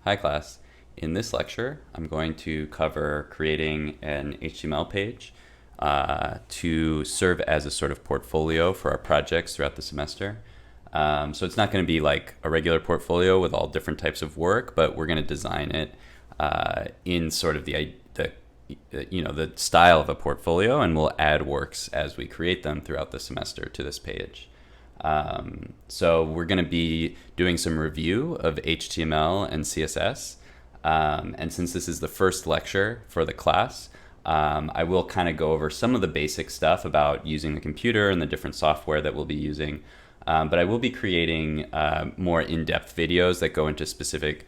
Hi class. In this lecture, I'm going to cover creating an HTML page to serve as a sort of portfolio for our projects throughout the semester. So it's not going to be like a regular portfolio with all different types of work, but we're going to design it in sort of the style of a portfolio, and we'll add works as we create them throughout the semester to this page. So we're going to be doing some review of HTML and CSS. And since this is the first lecture for the class, I will kind of go over some of the basic stuff about using the computer and the different software that we'll be using. But I will be creating more in-depth videos that go into specific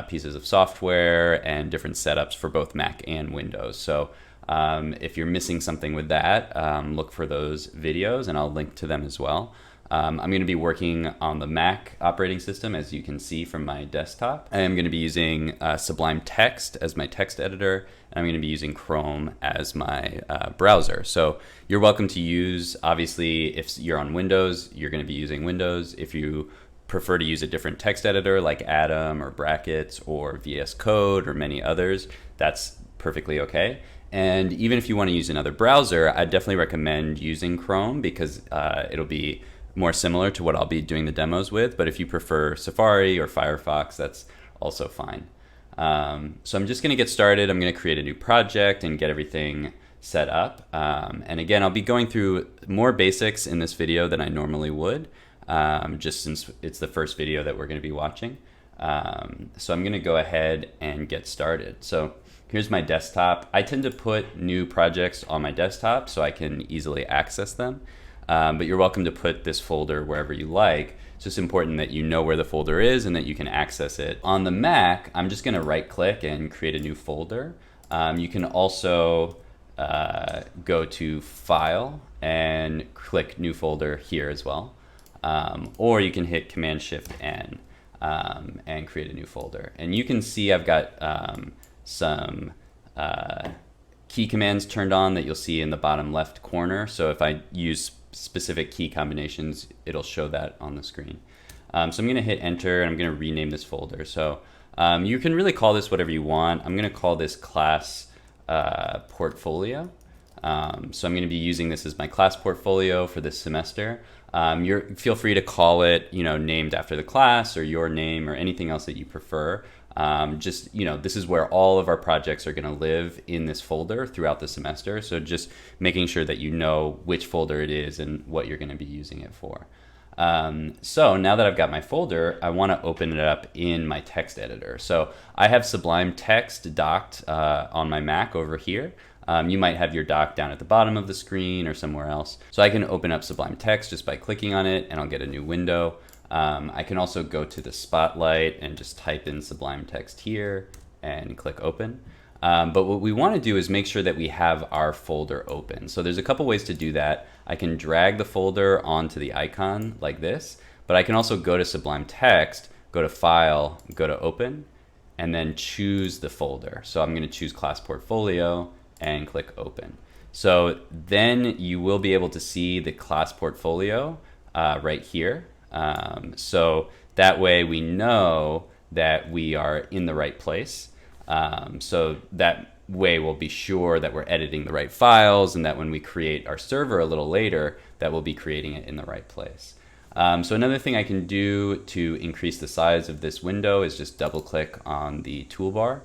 pieces of software and different setups for both Mac and Windows. So if you're missing something with that, look for those videos and I'll link to them as well. I'm going to be working on the Mac operating system, as you can see from my desktop. I am going to be using Sublime Text as my text editor, and I'm going to be using Chrome as my browser. So you're welcome to use, obviously, if you're on Windows, you're going to be using Windows. If you prefer to use a different text editor like Atom or Brackets or VS Code or many others, that's perfectly okay. And even if you want to use another browser, I definitely recommend using Chrome because it'll be more similar to what I'll be doing the demos with. But if you prefer Safari or Firefox, that's also fine. So I'm just going to get started. I'm going to create a new project and get everything set up. And again, I'll be going through more basics in this video than I normally would, just since it's the first video that we're going to be watching. So I'm going to go ahead and get started. So here's my desktop. I tend to put new projects on my desktop so I can easily access them. But you're welcome to put this folder wherever you like. It's just important that you know where the folder is and that you can access it. On the Mac, I'm just going to right click and create a new folder. You can also go to File and click New Folder here as well. Or you can hit Command-Shift-N and create a new folder. And you can see I've got some key commands turned on that you'll see in the bottom left corner. So if I use specific key combinations, it'll show that on the screen. So I'm going to hit enter and I'm going to rename this folder. So you can really call this whatever you want. I'm going to call this class portfolio. So I'm going to be using this as my class portfolio for this semester. Feel free to call it, named after the class or your name or anything else that you prefer. This is where all of our projects are going to live in this folder throughout the semester. So just making sure that you know which folder it is and what you're going to be using it for. So now that I've got my folder, I want to open it up in my text editor. So I have Sublime Text docked on my Mac over here. You might have your dock down at the bottom of the screen or somewhere else. So I can open up Sublime Text just by clicking on it and I'll get a new window. I can also go to the spotlight and just type in Sublime Text here and click open. But what we want to do is make sure that we have our folder open. So there's a couple ways to do that. I can drag the folder onto the icon like this, but I can also go to Sublime Text, go to File, go to Open, and then choose the folder. So I'm going to choose Class Portfolio and click Open. So then you will be able to see the class portfolio right here. So that way we know that we are in the right place. So that way we'll be sure that we're editing the right files and that when we create our server a little later, that we'll be creating it in the right place. So another thing I can do to increase the size of this window is just double click on the toolbar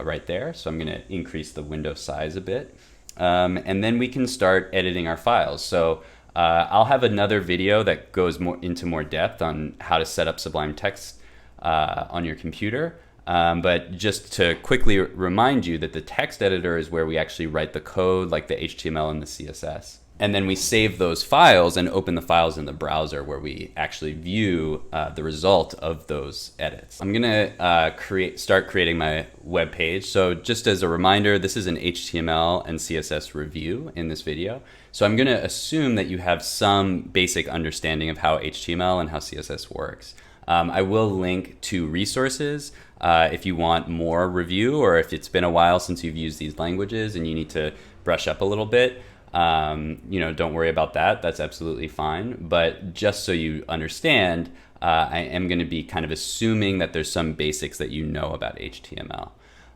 right there. So I'm going to increase the window size a bit. And then we can start editing our files. So I'll have another video that goes into more depth on how to set up Sublime Text on your computer. But just to quickly remind you that the text editor is where we actually write the code like the HTML and the CSS. And then we save those files and open the files in the browser where we actually view the result of those edits. I'm going to start creating my web page. So just as a reminder, this is an HTML and CSS review in this video. So I'm going to assume that you have some basic understanding of how HTML and how CSS works. I will link to resources if you want more review or if it's been a while since you've used these languages and you need to brush up a little bit. Don't worry about that. That's absolutely fine. But just so you understand, I am going to be kind of assuming that there's some basics that you know about HTML.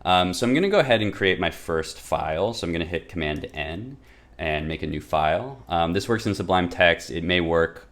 So I'm going to go ahead and create my first file. So I'm going to hit Command N and make a new file. This works in Sublime Text. It may work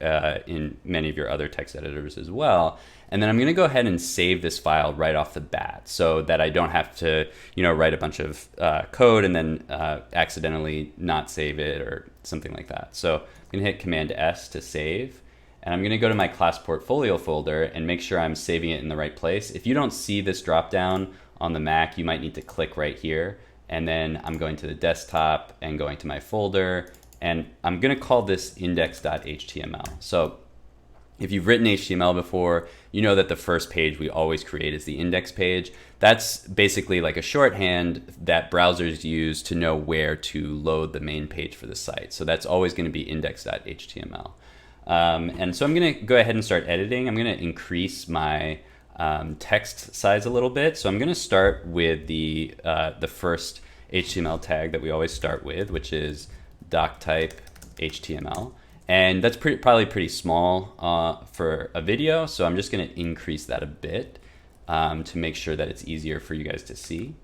in many of your other text editors as well. And then I'm going to go ahead and save this file right off the bat so that I don't have to, write a bunch of code and then accidentally not save it or something like that. So I'm going to hit Command S to save. And I'm going to go to my class portfolio folder and make sure I'm saving it in the right place. If you don't see this dropdown on the Mac, you might need to click right here. And then I'm going to the desktop and going to my folder. And I'm going to call this index.html. So if you've written HTML before, you know that the first page we always create is the index page. That's basically like a shorthand that browsers use to know where to load the main page for the site. So that's always going to be index.html. And so I'm going to go ahead and start editing. I'm going to increase my text size a little bit. So I'm going to start with the first HTML tag that we always start with, which is doctype HTML. And that's probably pretty small for a video. So I'm just going to increase that a bit to make sure that it's easier for you guys to see.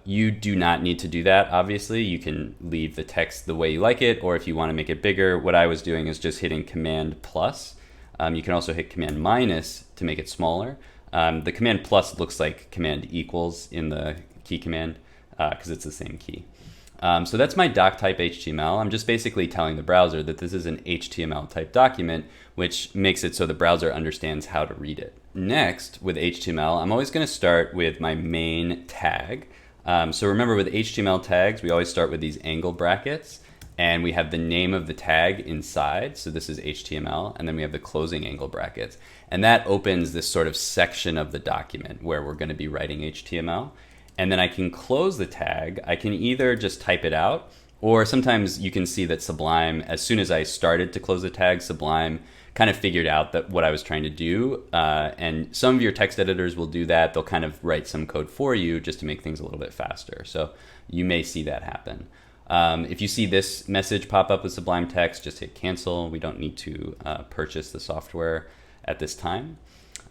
You do not need to do that, obviously. You can leave the text the way you like it, or if you want to make it bigger, what I was doing is just hitting Command plus. You can also hit Command minus to make it smaller. The Command plus looks like Command equals in the key command because it's the same key. So that's my doc type HTML. I'm just basically telling the browser that this is an HTML type document, which makes it so the browser understands how to read it. Next, with HTML, I'm always going to start with my main tag. So remember, with HTML tags, we always start with these angle brackets, and we have the name of the tag inside. So this is HTML, and then we have the closing angle brackets. And that opens this sort of section of the document where we're going to be writing HTML. And then I can close the tag. I can either just type it out, or sometimes you can see that Sublime, as soon as I started to close the tag, Sublime kind of figured out that what I was trying to do. And some of your text editors will do that. They'll kind of write some code for you just to make things a little bit faster. So you may see that happen. If you see this message pop up with Sublime Text, just hit cancel. We don't need to purchase the software at this time.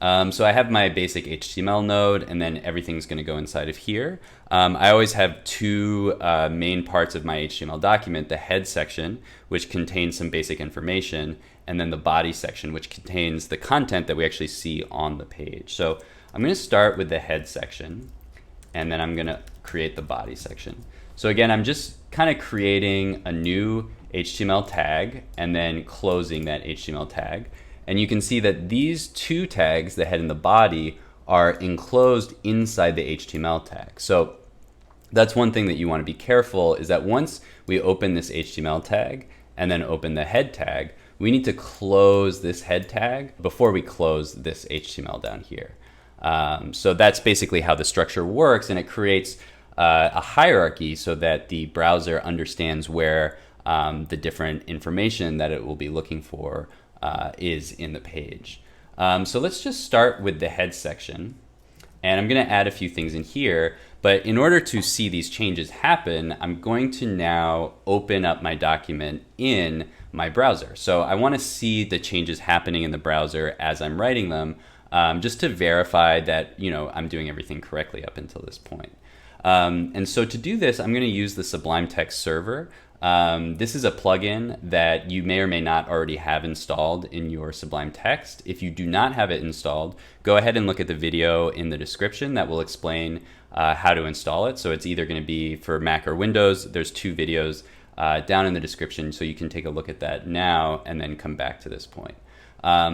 So I have my basic HTML node, and then everything's going to go inside of here. I always have two main parts of my HTML document: the head section, which contains some basic information, and then the body section, which contains the content that we actually see on the page. So I'm going to start with the head section, and then I'm going to create the body section. So again, I'm just kind of creating a new HTML tag and then closing that HTML tag. And you can see that these two tags, the head and the body, are enclosed inside the HTML tag. So that's one thing that you want to be careful, is that once we open this HTML tag and then open the head tag, we need to close this head tag before we close this HTML down here. So that's basically how the structure works, and it creates a hierarchy so that the browser understands where the different information that it will be looking for is in the page. So let's just start with the head section, and I'm going to add a few things in here. But in order to see these changes happen, I'm going to now open up my document in my browser. So I want to see the changes happening in the browser as I'm writing them, just to verify that I'm doing everything correctly up until this point. And so to do this, I'm going to use the Sublime Text Server. This is a plugin that you may or may not already have installed in your Sublime Text. If you do not have it installed, go ahead and look at the video in the description that will explain how to install it. So it's either going to be for Mac or Windows. There's two videos down in the description, so you can take a look at that now and then come back to this point.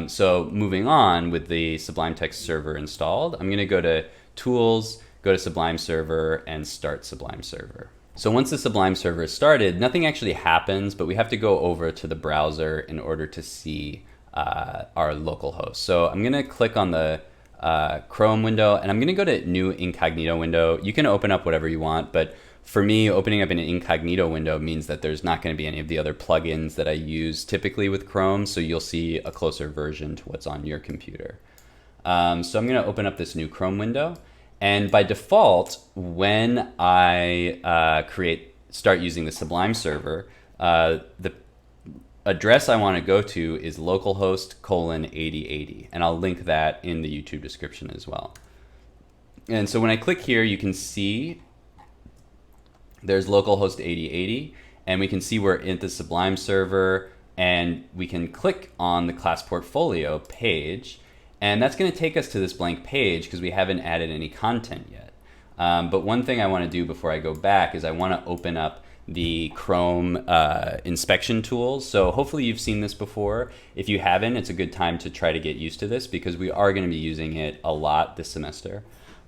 So moving on with the Sublime Text Server installed, I'm going to go to Tools, go to Sublime Server, and Start Sublime Server. So once the Sublime Server is started, nothing actually happens, but we have to go over to the browser in order to see our local host. So I'm going to click on the Chrome window, and I'm going to go to New Incognito window. You can open up whatever you want, but for me, opening up an incognito window means that there's not going to be any of the other plugins that I use typically with Chrome, so you'll see a closer version to what's on your computer. So I'm going to open up this new Chrome window. And by default, when I start using the Sublime Server, the address I want to go to is localhost colon 8080, and I'll link that in the YouTube description as well. And so when I click here, you can see there's localhost 8080, and we can see we're in the Sublime server, and we can click on the class portfolio page, and that's going to take us to this blank page because we haven't added any content yet. But one thing I want to do before I go back is I want to open up the Chrome inspection tools. So hopefully you've seen this before. If you haven't, it's a good time to try to get used to this because we are going to be using it a lot this semester.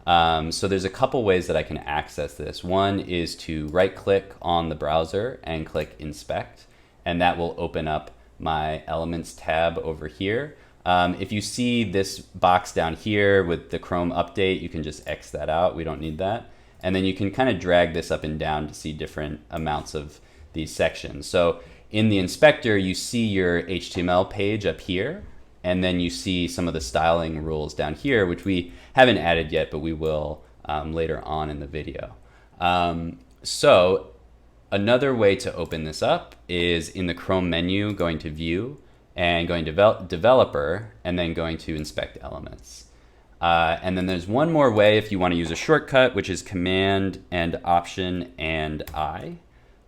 So there's a couple ways that I can access this. One is to right click on the browser and click inspect, and that will open up my elements tab over here. If you see this box down here with the Chrome update, you can just X that out. We don't need that. And then you can kind of drag this up and down to see different amounts of these sections. So in the inspector, you see your HTML page up here, and then you see some of the styling rules down here, which we haven't added yet, but we will later on in the video. So another way to open this up is in the Chrome menu, going to View, and going to Developer, and then going to Inspect Elements. And then there's one more way if you want to use a shortcut, which is Command and Option and I,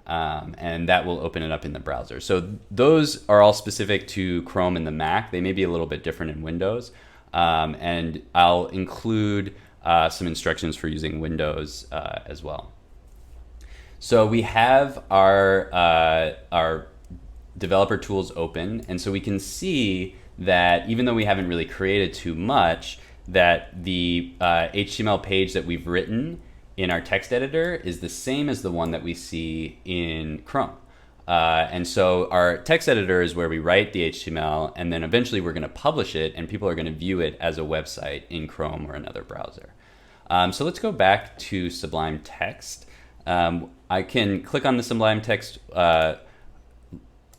and that will open it up in the browser. So those are all specific to Chrome and the Mac. They may be a little bit different in Windows, and I'll include some instructions for using Windows as well. So we have our developer tools open, and so we can see that even though we haven't really created too much, that the HTML page that we've written in our text editor is the same as the one that we see in Chrome. And so our text editor is where we write the HTML, and then eventually we're going to publish it, and people are going to view it as a website in Chrome or another browser. So let's go back to Sublime Text. I can click on the Sublime Text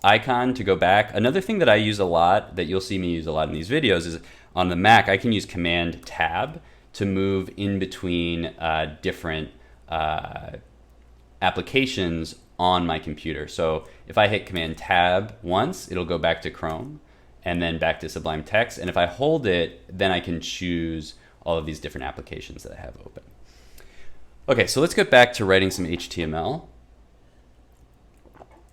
icon to go back. Another thing that I use a lot, that you'll see me use a lot in these videos, is on the Mac, I can use Command Tab to move in between different applications on my computer. So if I hit Command Tab once, it'll go back to Chrome and then back to Sublime Text. And if I hold it, then I can choose all of these different applications that I have open. Okay, so let's get back to writing some HTML.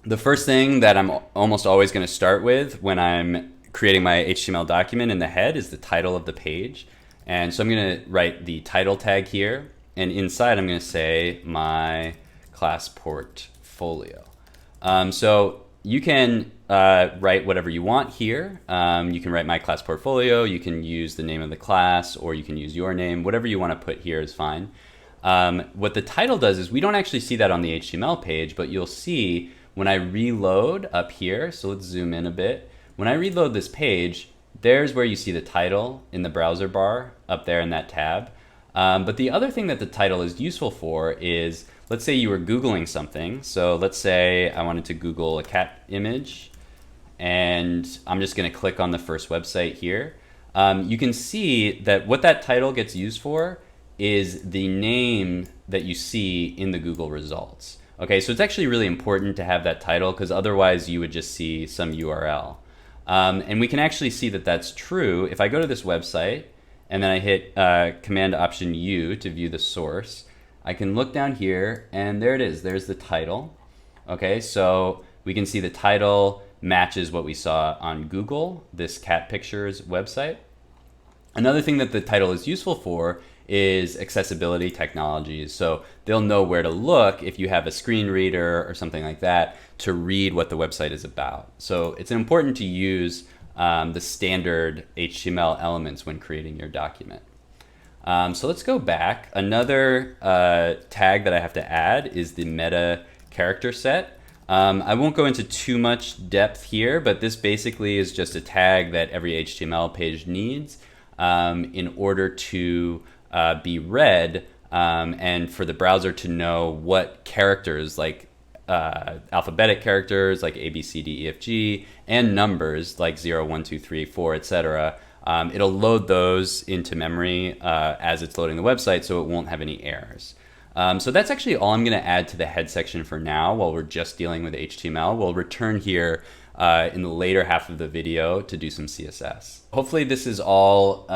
The first thing that I'm almost always going to start with when I'm creating my HTML document in the head is the title of the page. And so I'm going to write the title tag here, and inside I'm going to say my class portfolio. So you can write whatever you want here. You can write my class portfolio, you can use the name of the class, or you can use your name. Whatever you want to put here is fine. What the title does is we don't actually see that on the HTML page, but you'll see when I reload up here, so let's zoom in a bit. When I reload this page, there's where you see the title in the browser bar up there in that tab. But the other thing that the title is useful for is, let's say you were Googling something. So let's say I wanted to Google a cat image, and I'm just going to click on the first website here. You can see that what that title gets used for is the name that you see in the Google results. Okay, so it's actually really important to have that title because otherwise you would just see some URL. And we can actually see that that's true. If I go to this website and then I hit Command Option U to view the source, I can look down here and there it is. There's the title. Okay, so we can see the title matches what we saw on Google, this cat pictures website. Another thing that the title is useful for is accessibility technologies. So they'll know where to look if you have a screen reader or something like that to read what the website is about. So it's important to use the standard HTML elements when creating your document. So let's go back. Another tag that I have to add is the meta character set. I won't go into too much depth here, but this basically is just a tag that every HTML page needs in order to be read and for the browser to know what characters, like alphabetic characters like A, B, C, D, E, F, G, and numbers like 0, 1, 2, 3, 4, etc. It'll load those into memory as it's loading the website, so it won't have any errors. So that's actually all I'm going to add to the head section for now while we're just dealing with HTML. We'll return here in the later half of the video to do some CSS. Hopefully this is all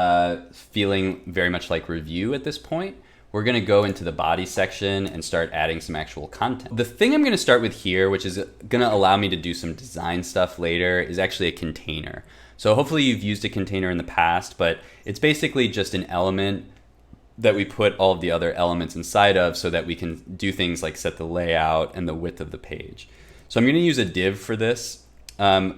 feeling very much like review at this point. We're gonna go into the body section and start adding some actual content. The thing I'm gonna start with here, which is gonna allow me to do some design stuff later, is actually a container. So hopefully you've used a container in the past, but it's basically just an element that we put all of the other elements inside of so that we can do things like set the layout and the width of the page. So I'm gonna use a div for this.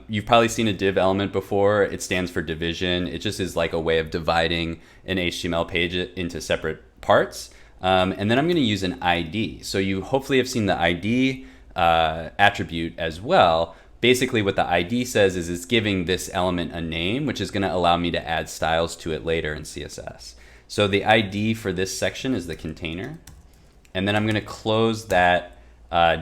You've probably seen a div element before. It stands for division. It just is like a way of dividing an HTML page into separate parts. And then I'm going to use an ID. So you hopefully have seen the ID attribute as well. Basically what the ID says is it's giving this element a name, which is going to allow me to add styles to it later in CSS. So the ID for this section is the container. And then I'm going to close that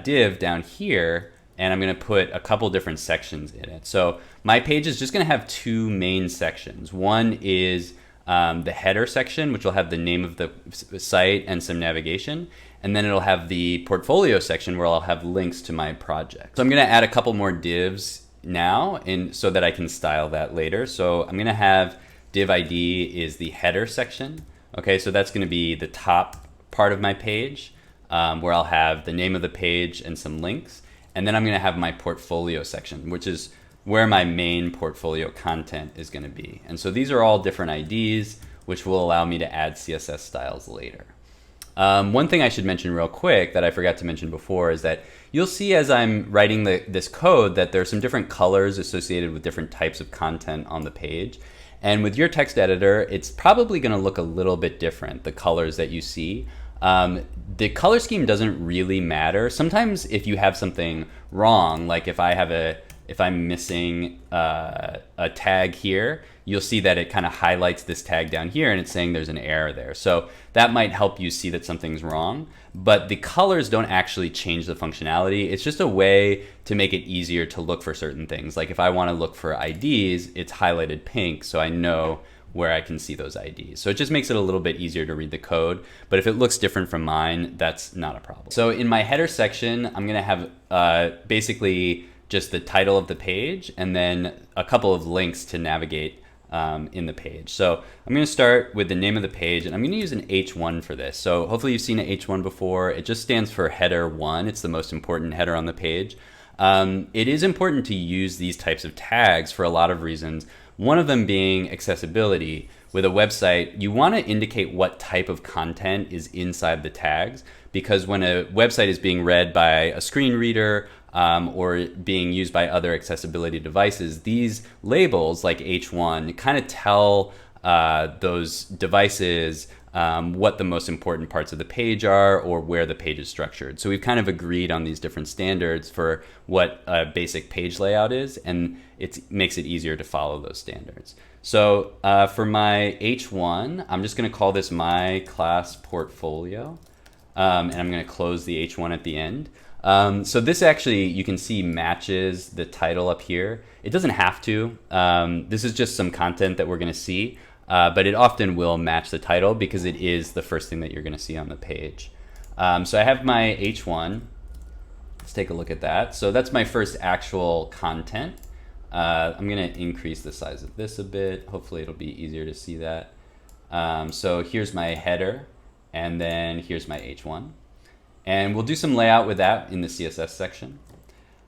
div down here, and I'm going to put a couple different sections in it. So my page is just going to have two main sections. One is the header section, which will have the name of the site and some navigation. And then it'll have the portfolio section where I'll have links to my project. So I'm going to add a couple more divs now so that I can style that later. So I'm going to have div ID is the header section. Okay, so that's going to be the top part of my page where I'll have the name of the page and some links. And then I'm going to have my portfolio section, which is where my main portfolio content is going to be. And so these are all different IDs, which will allow me to add CSS styles later. One thing I should mention real quick that I forgot to mention before is that you'll see as I'm writing this code that there's some different colors associated with different types of content on the page. And with your text editor, it's probably going to look a little bit different, the colors that you see. The color scheme doesn't really matter. Sometimes if you have something wrong, like if I'm missing a tag here, you'll see that it kind of highlights this tag down here and it's saying there's an error there. So that might help you see that something's wrong, but the colors don't actually change the functionality. It's just a way to make it easier to look for certain things. Like if I want to look for IDs, it's highlighted pink so I know where I can see those IDs. So it just makes it a little bit easier to read the code, but if it looks different from mine, that's not a problem. So in my header section, I'm gonna have basically just the title of the page and then a couple of links to navigate in the page. So I'm gonna start with the name of the page and I'm gonna use an H1 for this. So hopefully you've seen an H1 before. It just stands for header 1. It's the most important header on the page. It is important to use these types of tags for a lot of reasons. One of them being accessibility. With a website, you want to indicate what type of content is inside the tags, because when a website is being read by a screen reader or being used by other accessibility devices, these labels like H1 kind of tell those devices what the most important parts of the page are or where the page is structured. So we've kind of agreed on these different standards for what a basic page layout is, and it makes it easier to follow those standards. So for my H1, I'm just going to call this my class portfolio, and I'm going to close the H1 at the end. So this actually, you can see, matches the title up here. It doesn't have to. This is just some content that we're going to see. But it often will match the title because it is the first thing that you're going to see on the page. So I have my H1. Let's take a look at that. So that's my first actual content. I'm going to increase the size of this a bit. Hopefully it'll be easier to see that. So here's my header, and then here's my H1. And we'll do some layout with that in the CSS section.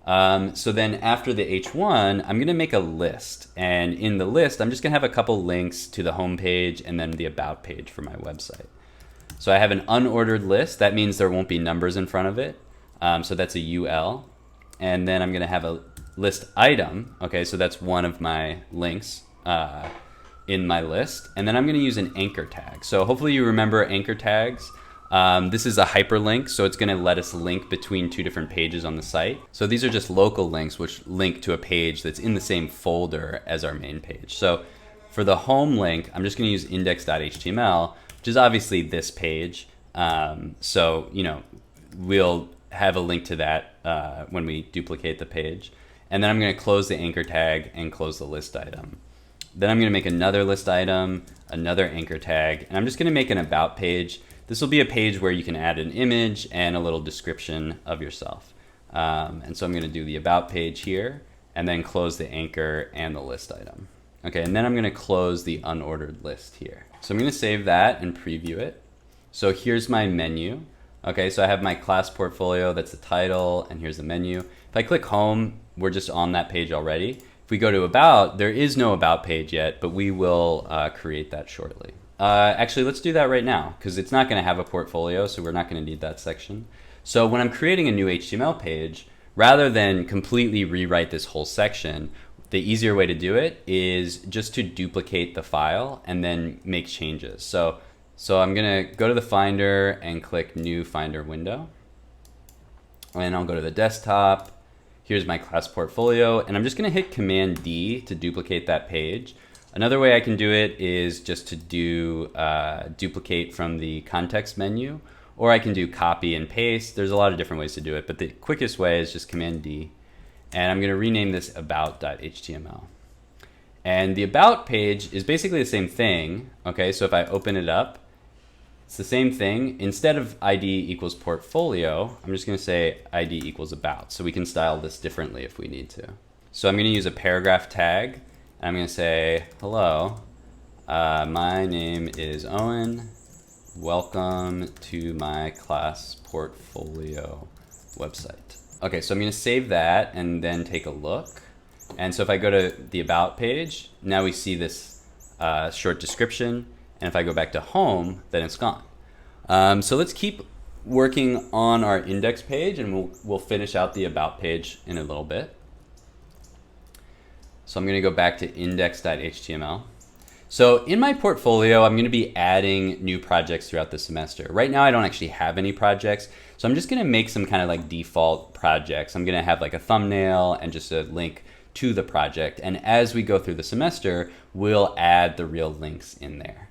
So then after the H1, I'm going to make a list. And in the list, I'm just going to have a couple links to the home page and then the about page for my website. So I have an unordered list. That means there won't be numbers in front of it. So that's a UL. And then I'm going to have a list item. Okay, so that's one of my links in my list. And then I'm going to use an anchor tag. So hopefully you remember anchor tags. This is a hyperlink, so it's going to let us link between two different pages on the site. So these are just local links which link to a page that's in the same folder as our main page. So for the home link, I'm just going to use index.html, which is obviously this page. So, you know, we'll have a link to that when we duplicate the page. And then I'm going to close the anchor tag and close the list item. Then I'm going to make another list item, another anchor tag, and I'm just going to make an about page. This will be a page where you can add an image and a little description of yourself. And so I'm going to do the about page here, and then close the anchor and the list item. Okay, and then I'm going to close the unordered list here. So I'm going to save that and preview it. So here's my menu. Okay, so I have my class portfolio, that's the title, and here's the menu. If I click home, we're just on that page already. If we go to about, there is no about page yet, but we will create that shortly. Actually, let's do that right now, because it's not going to have a portfolio, so we're not going to need that section. So when I'm creating a new HTML page, rather than completely rewrite this whole section, the easier way to do it is just to duplicate the file and then make changes. So I'm going to go to the Finder and click New Finder window. And I'll go to the desktop. Here's my class portfolio. And I'm just going to hit Command D to duplicate that page. Another way I can do it is just to do duplicate from the context menu. Or I can do copy and paste. There's a lot of different ways to do it. But the quickest way is just Command D. And I'm going to rename this about.html. And the about page is basically the same thing. Okay, so if I open it up, it's the same thing. Instead of ID equals portfolio, I'm just going to say ID equals about. So we can style this differently if we need to. So I'm going to use a paragraph tag. And I'm going to say, hello, my name is Owen. Welcome to my class portfolio website. Okay, so I'm going to save that and then take a look. And so if I go to the About page, now we see this short description. And if I go back to home, then it's gone. So let's keep working on our index page, and we'll finish out the About page in a little bit. So I'm going to go back to index.html. So in my portfolio, I'm going to be adding new projects throughout the semester. Right now, I don't actually have any projects. So I'm just going to make some kind of like default projects. I'm going to have like a thumbnail and just a link to the project. And as we go through the semester, we'll add the real links in there.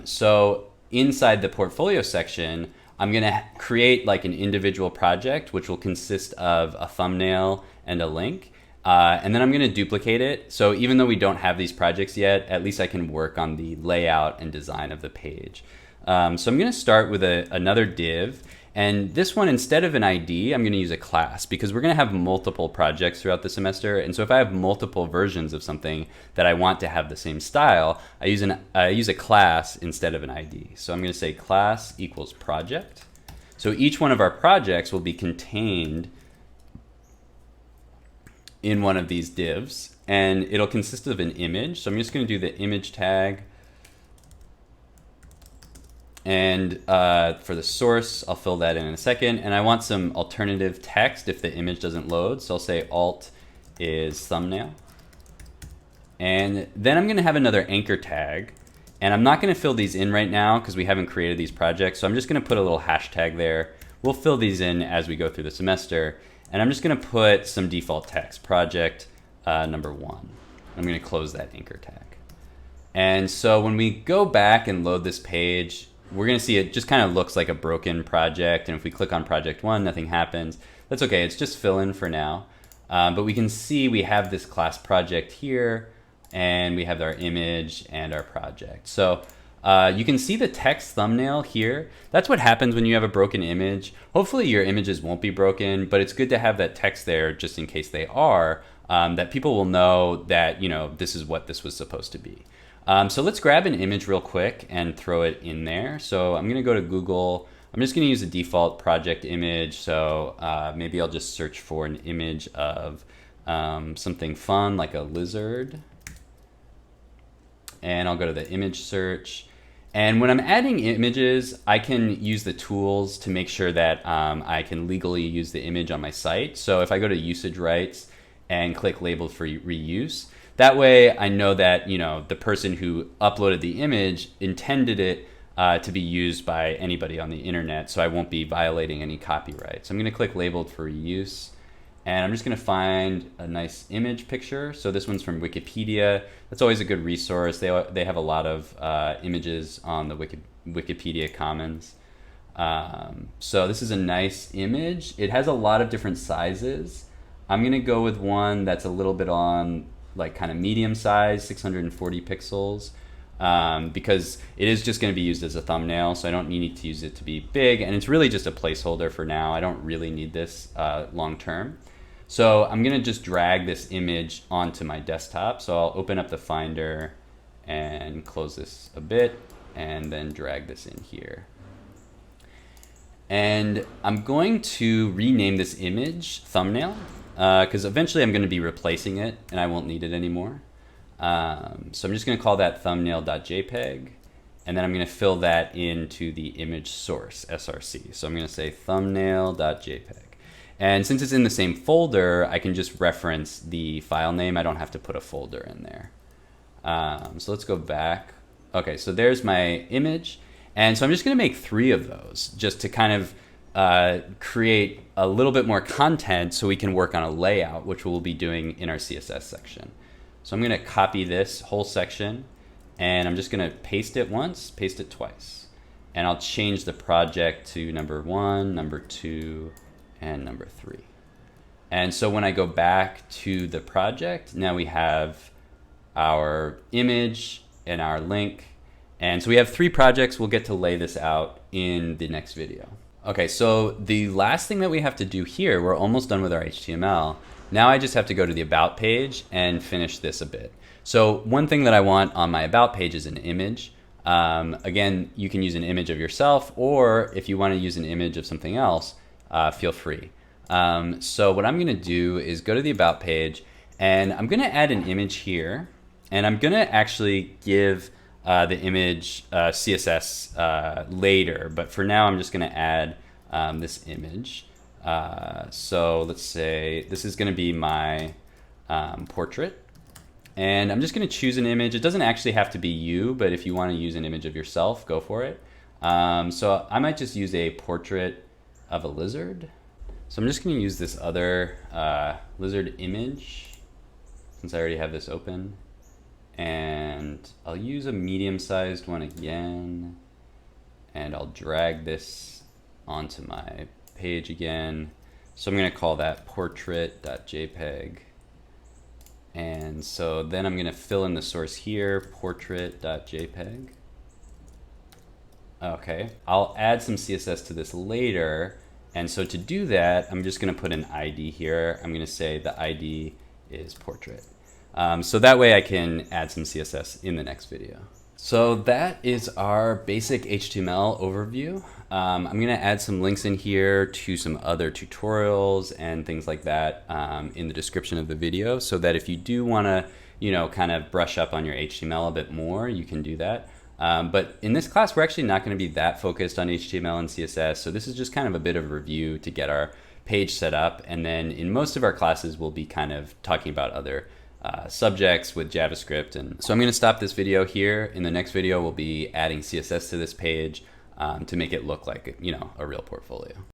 So inside the portfolio section, I'm going to create like an individual project, which will consist of a thumbnail and a link. And then I'm going to duplicate it. So even though we don't have these projects yet, at least I can work on the layout and design of the page. So I'm going to start with another div. And this one, instead of an ID, I'm going to use a class because we're going to have multiple projects throughout the semester. And so if I have multiple versions of something that I want to have the same style, I use a class instead of an ID. So I'm going to say class equals project. So each one of our projects will be contained in one of these divs, and it'll consist of an image. So I'm just going to do the image tag. And for the source, I'll fill that in a second. And I want some alternative text if the image doesn't load. So I'll say alt is thumbnail. And then I'm going to have another anchor tag. And I'm not going to fill these in right now because we haven't created these projects. So I'm just going to put a little hashtag there. We'll fill these in as we go through the semester. And I'm just going to put some default text, project number 1. I'm going to close that anchor tag. And so when we go back and load this page, we're going to see it just kind of looks like a broken project. And if we click on project 1, nothing happens. That's okay. It's just fill in for now. But we can see we have this class project here, and we have our image and our project. So you can see the text thumbnail here. That's what happens when you have a broken image. Hopefully your images won't be broken, but it's good to have that text there just in case they are, that people will know that, you know, this is what this was supposed to be. So let's grab an image real quick and throw it in there. So I'm going to go to Google. I'm just going to use a default project image. So maybe I'll just search for an image of something fun like a lizard. And I'll go to the image search. And when I'm adding images, I can use the tools to make sure that I can legally use the image on my site. So if I go to usage rights and click labeled for reuse, that way I know that, you know, the person who uploaded the image intended it to be used by anybody on the internet, so I won't be violating any copyright. So I'm going to click labeled for reuse. And I'm just going to find a nice image picture. So this one's from Wikipedia. That's always a good resource. They have a lot of images on the Wikipedia Commons. So this is a nice image. It has a lot of different sizes. I'm going to go with one that's a little bit on like kind of medium size, 640 pixels, because it is just going to be used as a thumbnail. So I don't need to use it to be big. And it's really just a placeholder for now. I don't really need this long term. So I'm gonna just drag this image onto my desktop. So I'll open up the Finder and close this a bit and then drag this in here. And I'm going to rename this image thumbnail because eventually I'm going to be replacing it and I won't need it anymore. So I'm just going to call that thumbnail.jpg, and then I'm going to fill that into the image source, src. So I'm going to say thumbnail.jpg. And since it's in the same folder, I can just reference the file name. I don't have to put a folder in there. So let's go back. Okay, so there's my image. And so I'm just going to make 3 of those just to kind of create a little bit more content so we can work on a layout, which we'll be doing in our CSS section. So I'm going to copy this whole section and I'm just going to paste it once, paste it twice. And I'll change the project to number 1, number 2, and number 3. And so when I go back to the project, now we have our image and our link. And so we have 3 projects. We'll get to lay this out in the next video. Okay, so the last thing that we have to do here, we're almost done with our HTML. Now I just have to go to the About page and finish this a bit. So one thing that I want on my About page is an image. Again, you can use an image of yourself, or if you want to use an image of something else, feel free. So what I'm going to do is go to the About page, and I'm going to add an image here, and I'm going to actually give the image CSS later, but for now I'm just going to add this image. So let's say this is going to be my portrait, and I'm just going to choose an image. It doesn't actually have to be you, but if you want to use an image of yourself, go for it. So I might just use a portrait of a lizard. So I'm just going to use this other lizard image since I already have this open. And I'll use a medium-sized one again, and I'll drag this onto my page again. So I'm going to call that portrait.jpg. And so then I'm going to fill in the source here, portrait.jpg. Okay, I'll add some CSS to this later. And so to do that, I'm just going to put an ID here. I'm going to say the ID is portrait. So that way I can add some CSS in the next video. So that is our basic HTML overview. I'm going to add some links in here to some other tutorials and things like that in the description of the video, so that if you do want to, kind of brush up on your HTML a bit more, you can do that. But in this class, we're actually not going to be that focused on HTML and CSS. So this is just kind of a bit of a review to get our page set up. And then in most of our classes, we'll be kind of talking about other subjects with JavaScript. And so I'm going to stop this video here. In the next video, we'll be adding CSS to this page to make it look like, a real portfolio.